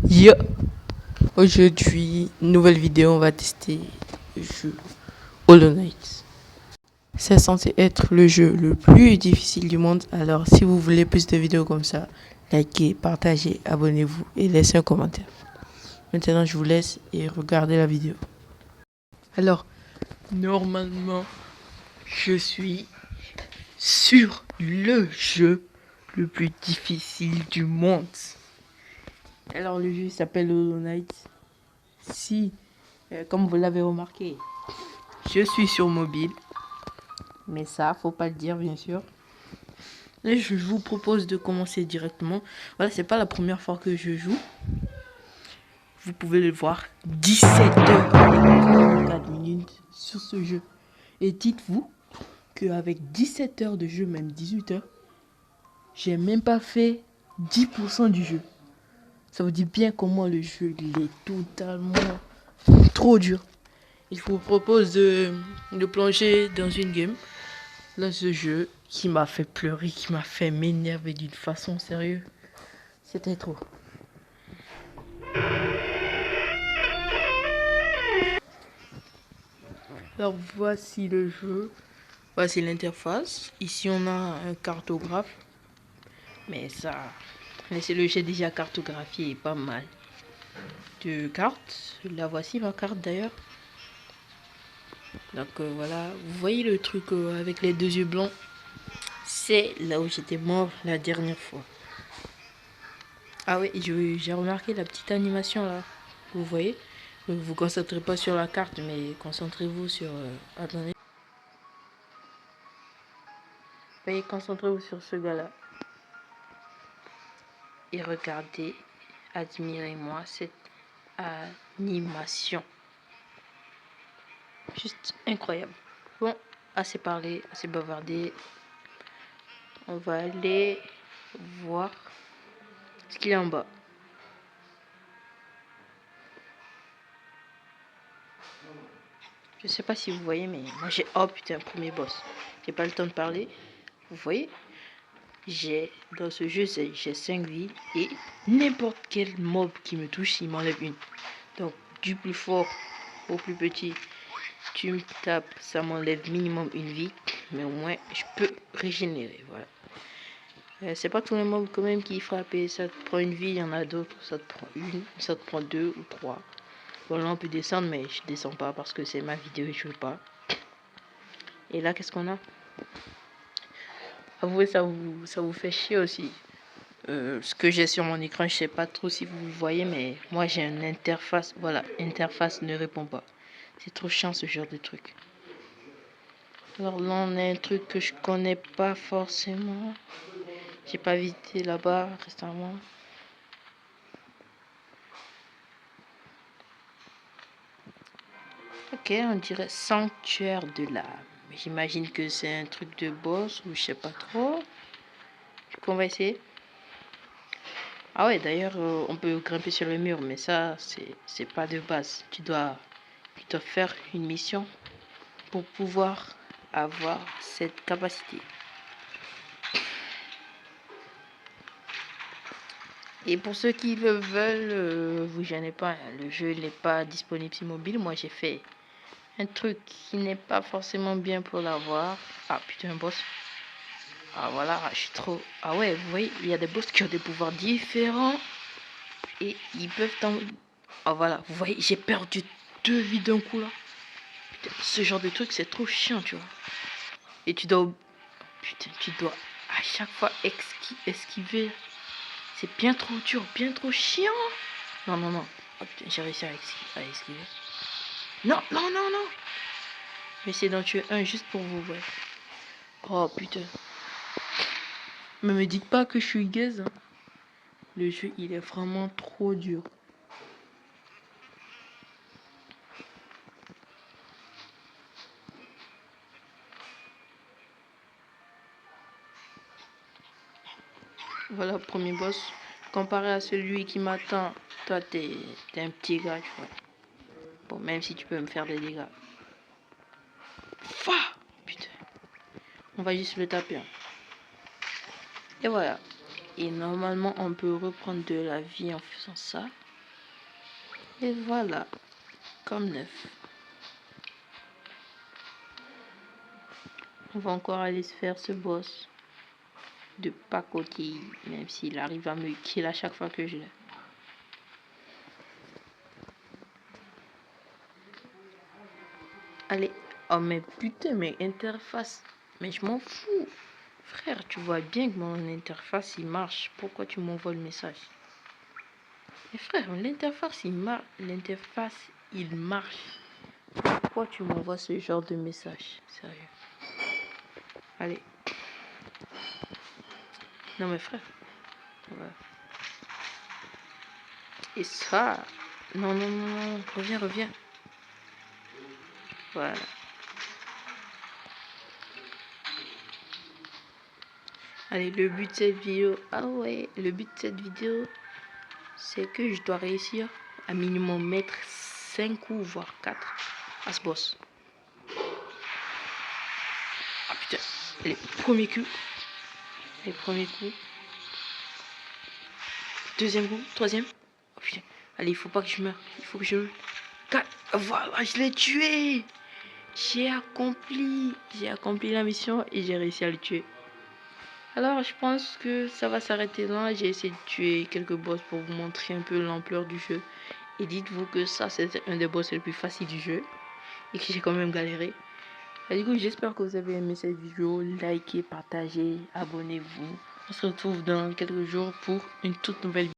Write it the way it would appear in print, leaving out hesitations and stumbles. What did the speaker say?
Yo, aujourd'hui, nouvelle vidéo, on va tester le jeu Hollow Knight. C'est censé être le jeu le plus difficile du monde, alors si vous voulez plus de vidéos comme ça, likez, partagez, abonnez-vous et laissez un commentaire. Maintenant, je vous laisse et regardez la vidéo. Alors, normalement, je suis sur le jeu le plus difficile du monde. Alors, le jeu s'appelle Hollow Knight. Si, comme vous l'avez remarqué, je suis sur mobile. Mais ça, faut pas le dire, bien sûr. Et je vous propose de commencer directement. Voilà, c'est pas la première fois que je joue. Vous pouvez le voir. 17 heures et 44 minutes sur ce jeu. Et dites-vous qu'avec 17 heures de jeu, même 18 heures, j'ai même pas fait 10% du jeu. Ça vous dit bien comment le jeu il est totalement trop dur. Et je vous propose de plonger dans une game. Là, ce jeu qui m'a fait pleurer, qui m'a fait m'énerver d'une façon sérieuse. C'était trop. Alors, voici le jeu. Voici l'interface. Ici, on a un cartographe. Mais ça, c'est le jeu déjà cartographié et pas mal de cartes. La voici ma carte d'ailleurs. Donc voilà, vous voyez le truc avec les deux yeux blancs. C'est là où j'étais mort la dernière fois. Ah oui, j'ai remarqué la petite animation là. Vous voyez? Ne vous concentrez pas sur la carte, mais concentrez-vous sur... attendez. Voyez, concentrez-vous sur ce gars-là. Et regardez, admirez-moi cette animation. Juste incroyable. Bon, assez parlé, assez bavardé. On va aller voir ce qu'il y a en bas. Je sais pas si vous voyez, mais moi j'ai... Oh putain, premier boss. J'ai pas le temps de parler. Vous voyez? Dans ce jeu, j'ai 5 vies. Et n'importe quel mob qui me touche, il m'enlève une. Donc, du plus fort au plus petit, tu me tapes, ça m'enlève minimum une vie. Mais au moins, je peux régénérer. Voilà. C'est pas tous les mobs quand même qui frappent. Ça te prend une vie, il y en a d'autres. Ça te prend une, ça te prend 2 ou 3. Bon, là, on peut descendre, mais je descends pas parce que c'est ma vidéo et je veux pas. Et là, qu'est-ce qu'on a? Avouez, ça vous fait chier aussi. Ce que j'ai sur mon écran, je sais pas trop si vous voyez, mais moi j'ai une interface. Voilà, interface ne répond pas. C'est trop chiant ce genre de truc. Alors là, on a un truc que je connais pas forcément. J'ai pas visité là-bas récemment. Ok, on dirait sanctuaire de l'âme. J'imagine que c'est un truc de boss ou je sais pas trop. Du coup, on va essayer. Ah ouais, d'ailleurs, on peut grimper sur le mur, mais ça, c'est pas de base. Tu dois faire une mission pour pouvoir avoir cette capacité. Et pour ceux qui le veulent, vous gênez pas, le jeu n'est pas disponible sur mobile. Moi, j'ai fait un truc qui n'est pas forcément bien pour l'avoir. Ah putain, boss. Ah voilà, je suis trop... Ah ouais, vous voyez, il y a des boss qui ont des pouvoirs différents. Et ils peuvent t'en... Ah voilà, vous voyez, j'ai perdu 2 vies d'un coup là. Putain, ce genre de truc, c'est trop chiant, tu vois. Et tu dois... Putain, tu dois à chaque fois esquiver. C'est bien trop dur, bien trop chiant. Non, non, non. Oh, putain, j'ai réussi à esquiver. Non, non, non, non. Je vais essayer d'en tuer un juste pour vous, ouais. Oh, putain. Mais me dites pas que je suis gaze. Hein. Le jeu, il est vraiment trop dur. Voilà, premier boss. Comparé à celui qui m'attend, toi, t'es un petit gars, tu vois. Bon, même si tu peux me faire des dégâts. Putain. On va juste le taper. Hein. Et voilà. Et normalement, on peut reprendre de la vie en faisant ça. Et voilà, comme neuf. On va encore aller se faire ce boss de pacotille, même s'il arrive à me kill à chaque fois que je l'ai. Allez, oh mais putain, mais interface, mais je m'en fous. Frère, tu vois bien que mon interface il marche. Pourquoi tu m'envoies le message? Mais frère, l'interface il marche. Pourquoi tu m'envoies ce genre de message? Sérieux. Allez. Non mais frère. Ouais. Et ça. Non, non, non, non. Reviens, reviens. Voilà. Allez, le but de cette vidéo. Ah ouais, le but de cette vidéo, c'est que je dois réussir à minimum mettre 5 coups, voire 4 à ce boss. Ah putain. Allez, premier coup. Les premiers coups. Deuxième coup, troisième. Oh putain. Allez, il faut pas que je meure. Il faut que je... Voilà, je l'ai tué. J'ai accompli la mission et j'ai réussi à le tuer. Alors, je pense que ça va s'arrêter là. J'ai essayé de tuer quelques boss pour vous montrer un peu l'ampleur du jeu. Et dites-vous que ça, c'est un des boss les plus faciles du jeu. Et que j'ai quand même galéré. Et du coup, j'espère que vous avez aimé cette vidéo. Likez, partagez, abonnez-vous. On se retrouve dans quelques jours pour une toute nouvelle vidéo.